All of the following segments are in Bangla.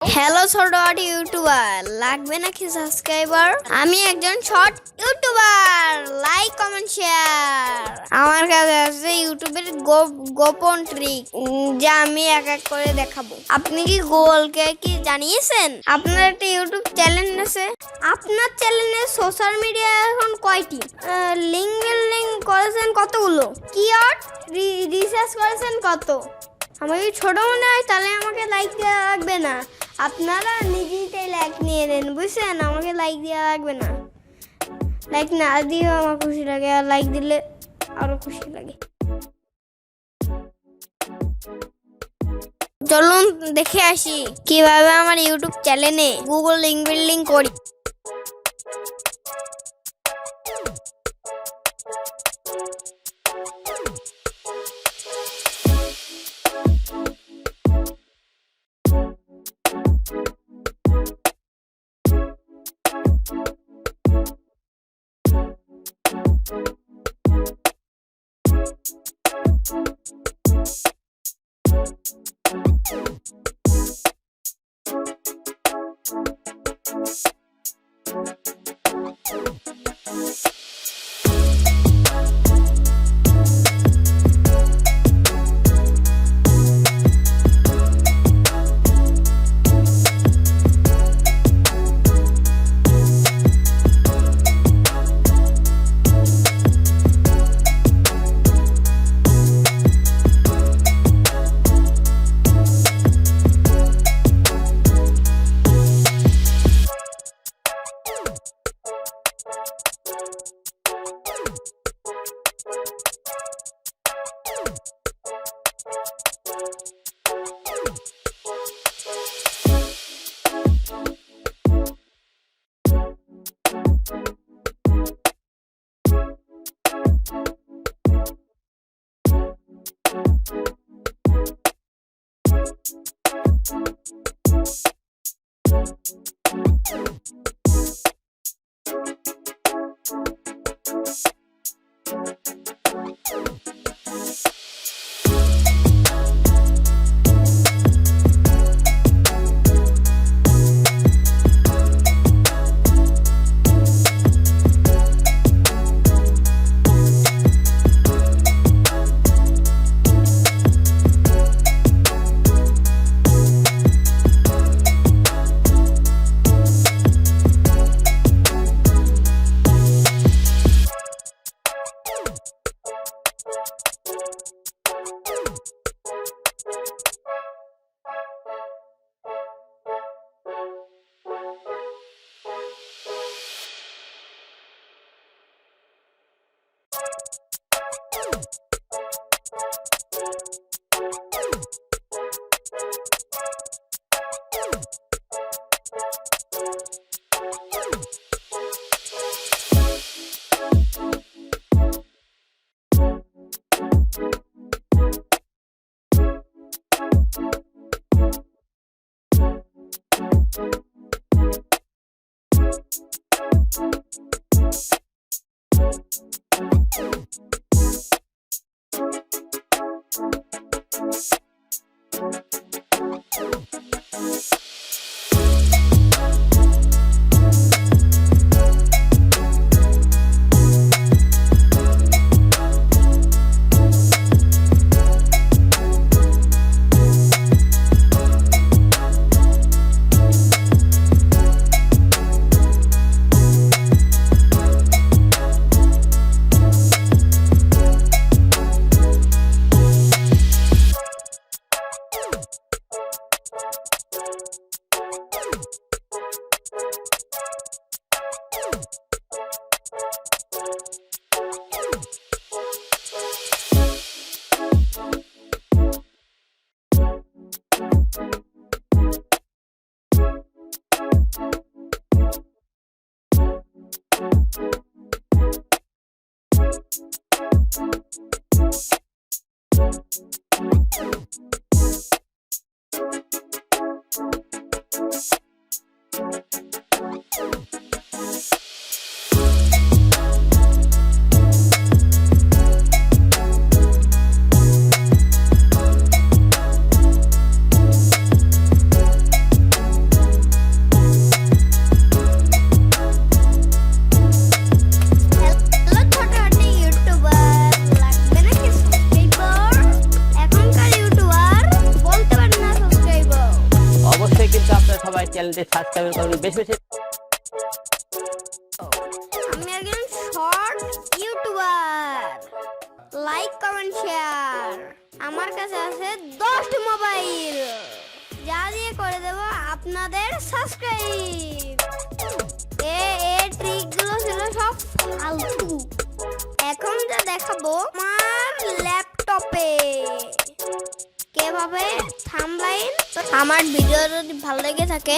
হ্যালো ছোট ইউটিউবার, লাগবে নাকি সাবস্ক্রাইবার? আমি একজন short YouTuber, like comment share. আমার কাছে আছে ইউটিউবের গোপন ট্রিক, যা আমি এক এক করে দেখাবো। আপনি কি গুগলকে কি জানিয়েছেন আপনার একটা ইউটিউব চ্যানেল আছে? আপনার চ্যানেলে সোশ্যাল মিডিয়া এখন কয়টি? লিঙ্ক বিল্ডিং করেছেন কতগুলো? কিওয়ার্ড রিসার্চ করেছেন কত? আমাকে ছোট মনে হয়, তাহলে আমাকে লাইক দেওয়া লাগবে না। আপনারা নিজেই লাইক নিয়ে নেন, বুঝছেন? আমাকে লাইক দেওয়া লাগবে না। লাইক না দিয়েও আমার খুশি লাগে, আর লাইক দিলে আরো খুশি লাগে। চলুন দেখে আসি কিভাবে আমার ইউটিউব চ্যানেলে গুগল লিঙ্ক বিল্ডিং করি। সবাই চ্যানেলটি সাবস্ক্রাইব করুন বেশি বেশি। আমি একজন short YouTuber, like comment share. আমার কাছে আছে 10টি মোবাইল, যা দিয়ে করে দেব আপনাদের সাবস্ক্রাইব। ট্রিকগুলো ছিল সব ফালতু। এখন যা দেখাবো আমার ল্যাপটপে কিভাবে থাম্বনেইল। আমার ভিডিও যদি ভালো লেগে থাকে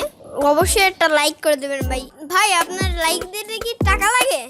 অবশ্যই একটা লাইক করে দেবেন ভাই। ভাই আপনার লাইক দিতে কি টাকা লাগে?